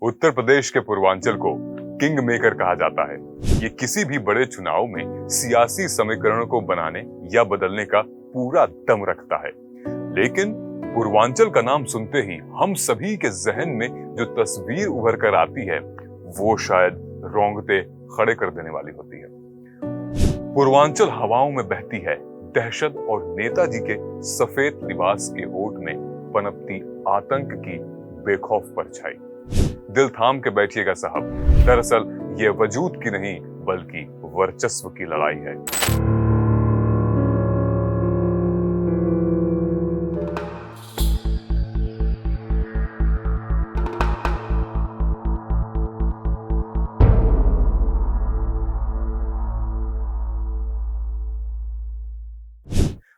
उत्तर प्रदेश के पूर्वांचल को king maker कहा जाता है। ये किसी भी बड़े चुनाव में सियासी समीकरणों को बनाने या बदलने का पूरा दम रखता है। लेकिन पूर्वांचल का नाम सुनते ही हम सभी के जहन में जो तस्वीर उभर कर आती है वो शायद रोंगटे खड़े कर देने वाली होती है। पूर्वांचल हवाओं में बहती है दहशत और नेताजी के सफेद लिबास के ओट में पनपती आतंक की बेखौफ परछाई। दिल थाम के बैठिएगा साहब, दरअसल ये वजूद की नहीं बल्कि वर्चस्व की लड़ाई है।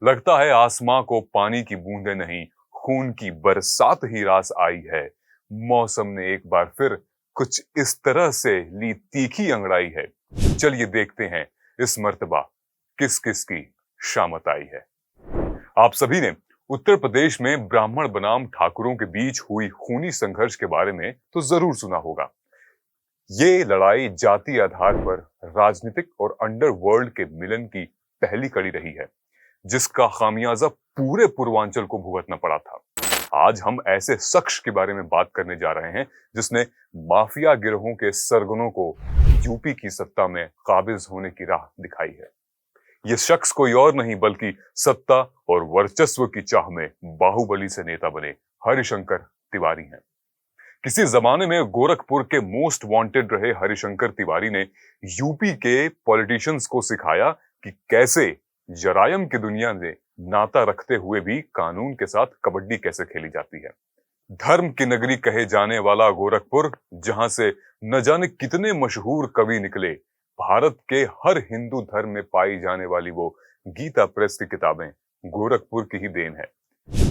लगता है आसमां को पानी की बूंदें नहीं, खून की बरसात ही रास आई है। मौसम ने एक बार फिर कुछ इस तरह से ली तीखी अंगड़ाई है। चलिए देखते हैं इस मर्तबा किस किस की शामत आई है। आप सभी ने उत्तर प्रदेश में ब्राह्मण बनाम ठाकुरों के बीच हुई खूनी संघर्ष के बारे में तो जरूर सुना होगा। ये लड़ाई जाति आधार पर राजनीतिक और अंडरवर्ल्ड के मिलन की पहली कड़ी रही है, जिसका खामियाजा पूरे पूर्वांचल को भुगतना पड़ा था। आज हम ऐसे शख्स के बारे में बात करने जा रहे हैं जिसने माफिया गिरोहों के सरगनों को यूपी की सत्ता में काबिज होने की राह दिखाई है। ये शख्स कोई और नहीं बल्कि सत्ता और वर्चस्व की चाह में बाहुबली से नेता बने हरिशंकर तिवारी हैं। किसी जमाने में गोरखपुर के मोस्ट वांटेड रहे हरिशंकर तिवारी ने यूपी के पॉलिटिशियंस को सिखाया कि कैसे जरायम की दुनिया में नाता रखते हुए भी कानून के साथ कबड्डी कैसे खेली जाती है। धर्म की नगरी कहे जाने वाला गोरखपुर, जहां से न जाने कितने मशहूर कवि निकले, भारत के हर हिंदू धर्म में पाई जाने वाली वो गीता प्रेस की किताबें गोरखपुर की ही देन है।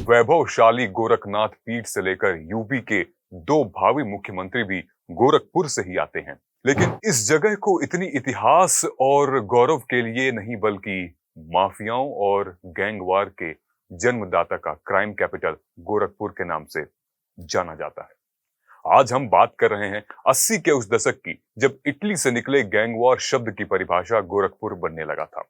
वैभवशाली गोरखनाथ पीठ से लेकर यूपी के 2 भावी मुख्यमंत्री भी गोरखपुर से ही आते हैं। लेकिन इस जगह को इतनी इतिहास और गौरव के लिए नहीं बल्कि माफियाओं और गैंगवार के जन्मदाता का क्राइम कैपिटल गोरखपुर के नाम से जाना जाता है। आज हम बात कर रहे हैं 80 के उस दशक की, जब इटली से निकले गैंगवार शब्द की परिभाषा गोरखपुर बनने लगा था।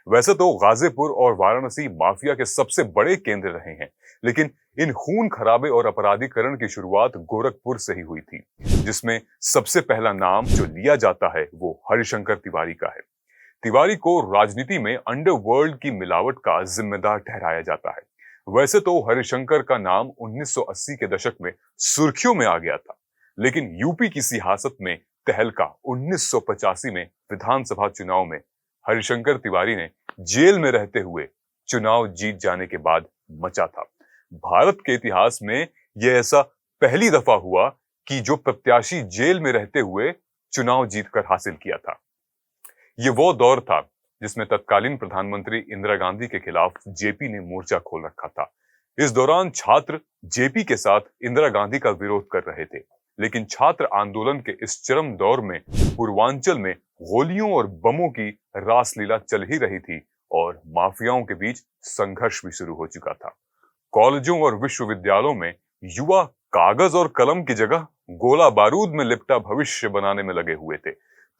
वैसे तो गाजीपुर और वाराणसी माफिया के सबसे बड़े केंद्र रहे हैं, लेकिन इन खून खराबे और अपराधीकरण की शुरुआत गोरखपुर से ही हुई थी, जिसमें सबसे पहला नाम जो लिया जाता है वो हरिशंकर तिवारी का है। तिवारी को राजनीति में अंडरवर्ल्ड की मिलावट का जिम्मेदार ठहराया जाता है। वैसे तो हरिशंकर का नाम 1980 के दशक में सुर्खियों में आ गया था, लेकिन यूपी की सियासत में तहलका 1985 में विधानसभा चुनाव में हरिशंकर तिवारी ने जेल में रहते हुए चुनाव जीत जाने के बाद मचा था। भारत के इतिहास में यह ऐसा पहली दफा हुआ कि जो प्रत्याशी जेल में रहते हुए चुनाव जीतकर हासिल किया था। ये वो दौर था जिसमें तत्कालीन प्रधानमंत्री इंदिरा गांधी के खिलाफ जेपी ने मोर्चा खोल रखा था। इस दौरान छात्र जेपी के साथ इंदिरा गांधी का विरोध कर रहे थे, लेकिन छात्र आंदोलन के इस चरम दौर में पूर्वांचल में गोलियों और बमों की रासलीला चल ही रही थी और माफियाओं के बीच संघर्ष भी शुरू हो चुका था। कॉलेजों और विश्वविद्यालयों में युवा कागज और कलम की जगह गोला बारूद में लिपटा भविष्य बनाने में लगे हुए थे।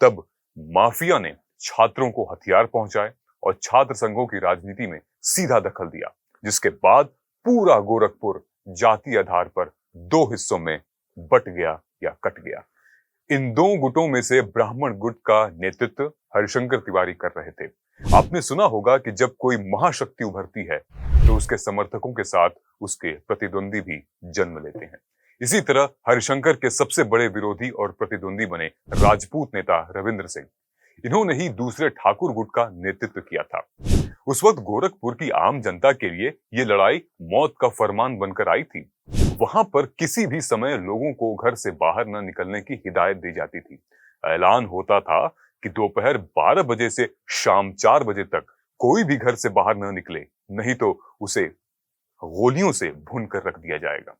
तब माफिया ने छात्रों को हथियार पहुंचाए और छात्र संघों की राजनीति में सीधा दखल दिया, जिसके बाद पूरा गोरखपुर जाति आधार पर 2 हिस्सों में बट गया या कट गया। इन 2 गुटों में से ब्राह्मण गुट का नेतृत्व हरिशंकर तिवारी कर रहे थे। आपने सुना होगा कि जब कोई महाशक्ति उभरती है तो उसके समर्थकों के साथ उसके प्रतिद्वंदी भी जन्म लेते हैं। इसी तरह हरिशंकर के सबसे बड़े विरोधी और प्रतिद्वंदी बने राजपूत नेता रविंद्र सिंह। इन्होंने ही दूसरे ठाकुर गुट का नेतृत्व किया था। उस वक्त गोरखपुर की आम जनता के लिए ये लड़ाई मौत का फरमान बनकर आई थी। वहां पर किसी भी समय लोगों को घर से बाहर न निकलने की हिदायत दी जाती थी। ऐलान होता था कि दोपहर 12 बजे से शाम 4 बजे तक कोई भी घर से बाहर न निकले, नहीं तो उसे गोलियों से भून कर रख दिया जाएगा।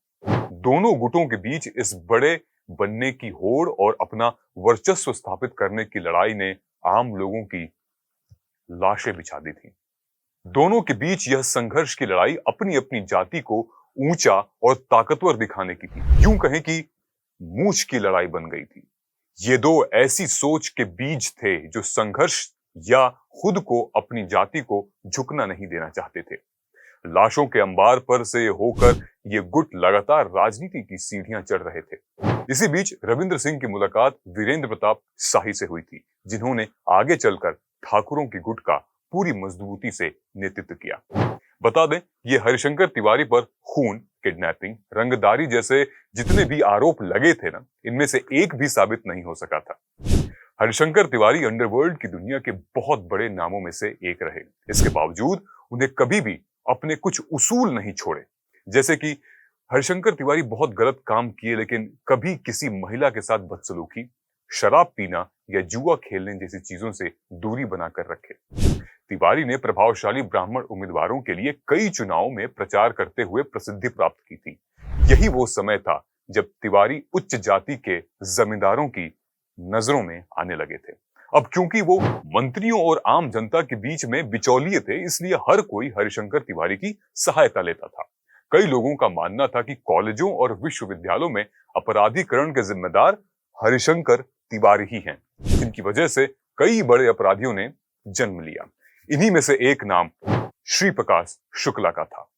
दोनों गुटों के बीच इस बड़े बनने की होड़ और अपना वर्चस्व स्थापित करने की लड़ाई ने आम लोगों की लाशें बिछा दी थी। दोनों के बीच यह संघर्ष की लड़ाई अपनी अपनी जाति को ऊंचा और ताकतवर दिखाने की थी। यूं कहें कि मूंछ की लड़ाई बन गई थी। ये दो ऐसी सोच के बीज थे जो संघर्ष या खुद को अपनी जाति को झुकना नहीं देना चाहते थे। लाशों के अंबार पर से होकर ये गुट लगातार राजनीति की सीढ़ियां चढ़ रहे थे। इसी बीच रविंद्र सिंह की मुलाकात वीरेंद्र प्रताप शाही से हुई थी, जिन्होंने आगे चलकर ठाकुरों की गुट का पूरी मजबूती से नेतृत्व किया। बता दें, ये हरिशंकर तिवारी पर खून, किडनैपिंग, रंगदारी जैसे जितने भी आरोप लगे थे ना, इनमें से एक भी साबित नहीं हो सका था। हरिशंकर तिवारी अंडरवर्ल्ड की दुनिया के बहुत बड़े नामों में से एक रहे। इसके बावजूद उन्हें कभी भी अपने कुछ उसूल नहीं छोड़े। जैसे कि हरिशंकर तिवारी बहुत गलत काम किए, लेकिन कभी किसी महिला के साथ बदसलूकी, शराब पीना या जुआ खेलने जैसी चीजों से दूरी बनाकर रखे। तिवारी ने प्रभावशाली ब्राह्मण उम्मीदवारों के लिए कई चुनावों में प्रचार करते हुए प्रसिद्धि प्राप्त की थी। यही वो समय था जब तिवारी उच्च जाति के जमींदारों की नजरों में आने लगे थे। अब क्योंकि वो मंत्रियों और आम जनता के बीच में बिचौलिए थे, इसलिए हर कोई हरिशंकर तिवारी की सहायता लेता था। कई लोगों का मानना था कि कॉलेजों और विश्वविद्यालयों में अपराधीकरण के जिम्मेदार हरिशंकर तिवारी ही हैं, जिनकी वजह से कई बड़े अपराधियों ने जन्म लिया। इन्हीं में से एक नाम श्री प्रकाश शुक्ला का था।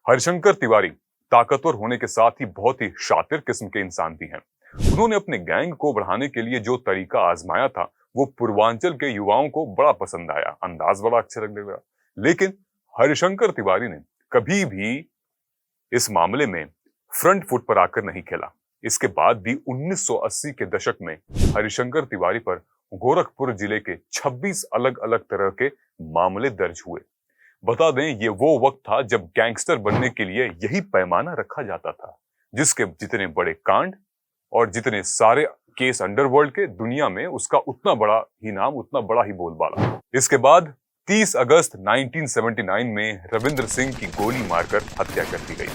हरिशंकर तिवारी ताकतवर होने के साथ ही बहुत ही शातिर किस्म के इंसान भी हैं। उन्होंने अपने गैंग को बढ़ाने के लिए जो तरीका आजमाया था, वो पूर्वांचल के युवाओं को बड़ा पसंद आया, अंदाज बड़ा अच्छा लगने लगा। लेकिन हरिशंकर तिवारी ने कभी भी इस मामले में फ्रंट फुट पर आकर नहीं खेला। इसके बाद भी 1980 के दशक में हरिशंकर तिवारी पर गोरखपुर जिले के 26 अलग अलग तरह के मामले दर्ज हुए। बता दें, ये वो वक्त था जब गैंगस्टर बनने के लिए यही पैमाना रखा जाता था, जिसके जितने बड़े कांड और जितने सारे केस अंडरवर्ल्ड के दुनिया में, उसका उतना बड़ा ही नाम, उतना बड़ा ही बोलबाला। इसके बाद 30 अगस्त 1979 में रविंद्र सिंह की गोली मारकर हत्या कर दी गई।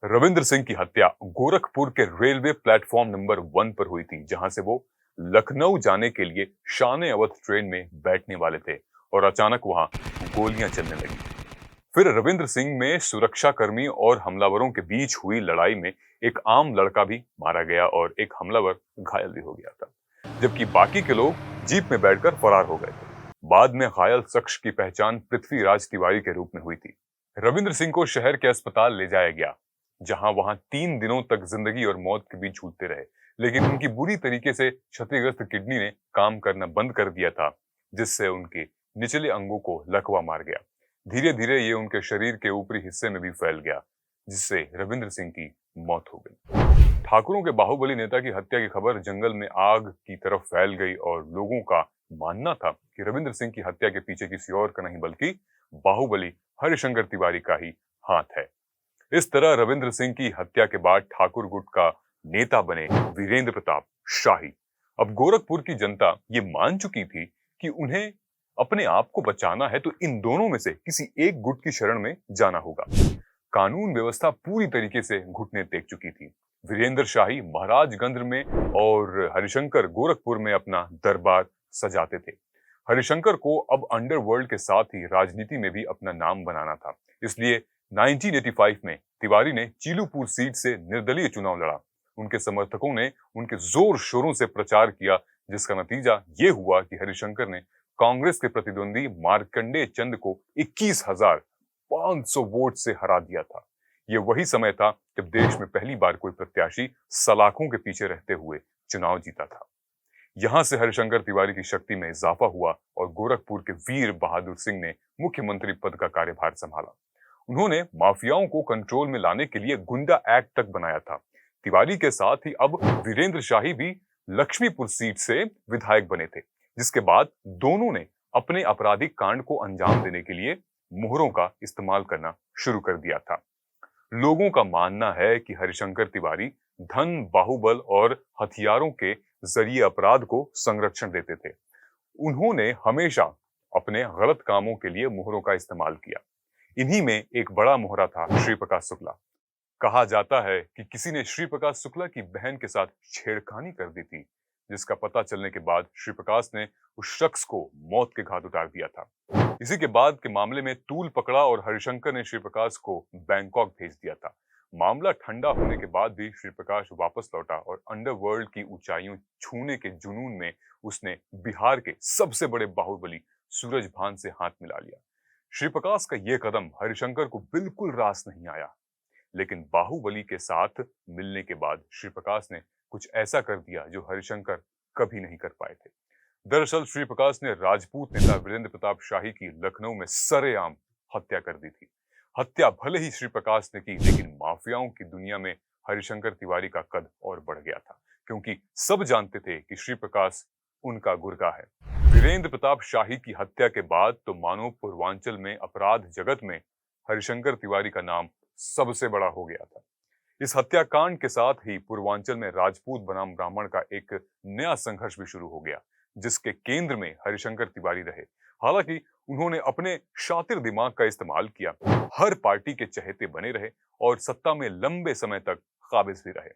रविंद्र सिंह की हत्या गोरखपुर के रेलवे प्लेटफॉर्म नंबर 1 पर हुई थी, जहां से वो लखनऊ जाने के लिए शान-ए-अवध ट्रेन में बैठने वाले थे और अचानक वहां गोलियां चलने लगी। फिर रविंद्र सिंह में सुरक्षाकर्मी और हमलावरों के बीच हुई लड़ाई में एक आम लड़का भी मारा गया और एक हमलावर घायल भी हो गया था, जबकि बाकी के लोग जीप में बैठकर फरार हो गए थे। बाद में घायल शख्स की पहचान पृथ्वीराज तिवारी के रूप में हुई थी। रविंद्र सिंह को शहर के अस्पताल ले जाया गया, जहां वहां 3 दिनों तक जिंदगी और मौत के बीच झूलते रहे, लेकिन उनकी बुरी तरीके से क्षतिग्रस्त किडनी ने काम करना बंद कर दिया था, जिससे उनके निचले अंगों को लकवा मार गया। धीरे धीरे ये उनके शरीर के ऊपरी हिस्से में भी फैल गया, जिससे रविंद्र सिंह की मौत हो गई। ठाकुरों के बाहुबली नेता की हत्या की खबर जंगल में आग की तरफ फैल गई और लोगों का मानना था कि रविंद्र सिंह की हत्या के पीछे किसी और का नहीं बल्कि बाहुबली हरिशंकर तिवारी का ही हाथ है। इस तरह रविंद्र सिंह की हत्या के बाद ठाकुर गुट का नेता बने वीरेंद्र प्रताप शाही। अब गोरखपुर की जनता ये मान चुकी थी कि उन्हें अपने आप को बचाना है तो इन दोनों में से किसी एक गुट की शरण में जाना होगा। कानून व्यवस्था पूरी तरीके से घुटने टेक चुकी थी। वीरेंद्र शाही महाराजगंज में और हरिशंकर गोरखपुर में अपना दरबार सजाते थे। हरिशंकर को अब अंडरवर्ल्ड के साथ ही राजनीति में भी अपना नाम बनाना था, इसलिए 1985 में तिवारी ने चीलूपुर सीट से निर्दलीय चुनाव लड़ा। उनके समर्थकों ने उनके जोर शोरों से प्रचार किया, जिसका नतीजा ये हुआ कि हरिशंकर ने कांग्रेस के प्रतिद्वंदी मार्कंडेय चंद को 21,500 वोट से हरा दिया था। ये वही समय था जब देश में पहली बार कोई प्रत्याशी सलाखों के पीछे रहते हुए चुनाव जीता था। यहां से हरिशंकर तिवारी की शक्ति में इजाफा हुआ और गोरखपुर के वीर बहादुर सिंह ने मुख्यमंत्री पद का कार्यभार संभाला। उन्होंने माफियाओं को कंट्रोल में लाने के लिए गुंडा एक्ट तक बनाया था। तिवारी के साथ ही अब वीरेंद्र शाही भी लक्ष्मीपुर सीट से विधायक बने थे, जिसके बाद दोनों ने अपने आपराधिक कांड को अंजाम देने के लिए मोहरों का इस्तेमाल करना शुरू कर दिया था। लोगों का मानना है कि हरिशंकर तिवारी धन, बाहुबल और हथियारों के जरिए अपराध को संरक्षण देते थे। उन्होंने हमेशा अपने गलत कामों के लिए मोहरों का इस्तेमाल किया। इन्हीं में एक बड़ा मोहरा था श्री प्रकाश शुक्ला। कहा जाता है कि किसी ने श्री प्रकाश शुक्ला की बहन के साथ छेड़खानी कर दी थी, जिसका पता चलने के बाद श्री प्रकाश ने उस शख्स को मौत के घाट उतार दिया था। इसी के बाद के मामले में तूल पकड़ा और हरिशंकर ने श्री प्रकाश को बैंकॉक भेज दिया था। मामला ठंडा होने के बाद भी श्री प्रकाश वापस लौटा और अंडरवर्ल्ड की ऊंचाइयों छूने के जुनून में उसने बिहार के सबसे बड़े बाहुबली सूरजभान से हाथ मिला लिया। श्री प्रकाश का यह कदम हरिशंकर को बिल्कुल रास नहीं आया, लेकिन बाहुबली के साथ मिलने के बाद श्री प्रकाश ने कुछ ऐसा कर दिया जो हरिशंकर कभी नहीं कर पाए थे। दरअसल श्री प्रकाश ने राजपूत नेता वीरेंद्र प्रताप शाही की लखनऊ में सरेआम हत्या कर दी थी। हत्या भले ही श्री प्रकाश ने की, लेकिन माफियाओं की दुनिया में हरिशंकर तिवारी का कद और बढ़ गया था, क्योंकि सब जानते थे कि श्री प्रकाश उनका गुर्गा है। वीरेंद्र प्रताप शाही की हत्या के बाद तो मानो पूर्वांचल में अपराध जगत में हरिशंकर तिवारी का नाम सबसे बड़ा हो गया था। इस हत्याकांड के साथ ही पूर्वांचल में राजपूत बनाम ब्राह्मण का एक नया संघर्ष भी शुरू हो गया, जिसके केंद्र में हरिशंकर तिवारी रहे। हालांकि उन्होंने अपने शातिर दिमाग का इस्तेमाल किया, हर पार्टी के चहेते बने रहे और सत्ता में लंबे समय तक काबिज भी रहे।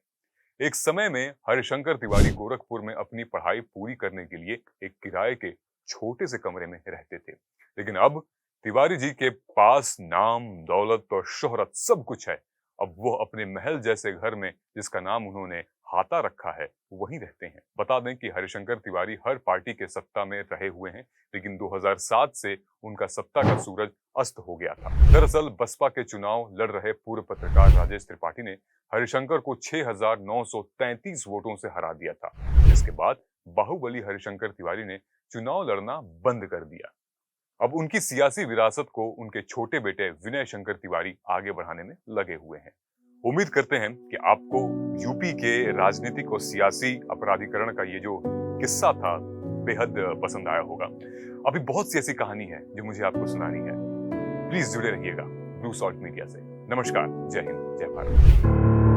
एक समय में हरिशंकर तिवारी गोरखपुर में अपनी पढ़ाई पूरी करने के लिए एक किराए के छोटे से कमरे में रहते थे, लेकिन अब तिवारी जी के पास नाम, दौलत और शोहरत सब कुछ है। अब वो अपने महल जैसे घर में, जिसका नाम उन्होंने हाता रखा है, वहीं रहते हैं। बता दें कि हरिशंकर तिवारी हर पार्टी के सत्ता में रहे हुए हैं, लेकिन 2007 से उनका सत्ता का सूरज अस्त हो गया था। दरअसल बसपा के चुनाव लड़ रहे पूर्व पत्रकार राजेश त्रिपाठी ने हरिशंकर को 6,933 वोटों से हरा दिया था, जिसके बाद बाहुबली हरिशंकर तिवारी ने चुनाव लड़ना बंद कर दिया। अब उनकी सियासी विरासत को उनके छोटे बेटे विनय शंकर तिवारी आगे बढ़ाने में लगे हुए हैं। उम्मीद करते हैं कि आपको यूपी के राजनीतिक और सियासी अपराधीकरण का ये जो किस्सा था बेहद पसंद आया होगा। अभी बहुत सी ऐसी कहानी है जो मुझे आपको सुनानी है। प्लीज जुड़े रहिएगा ब्लू सॉल्ट मीडिया से। नमस्कार, जय हिंद, जय भारत।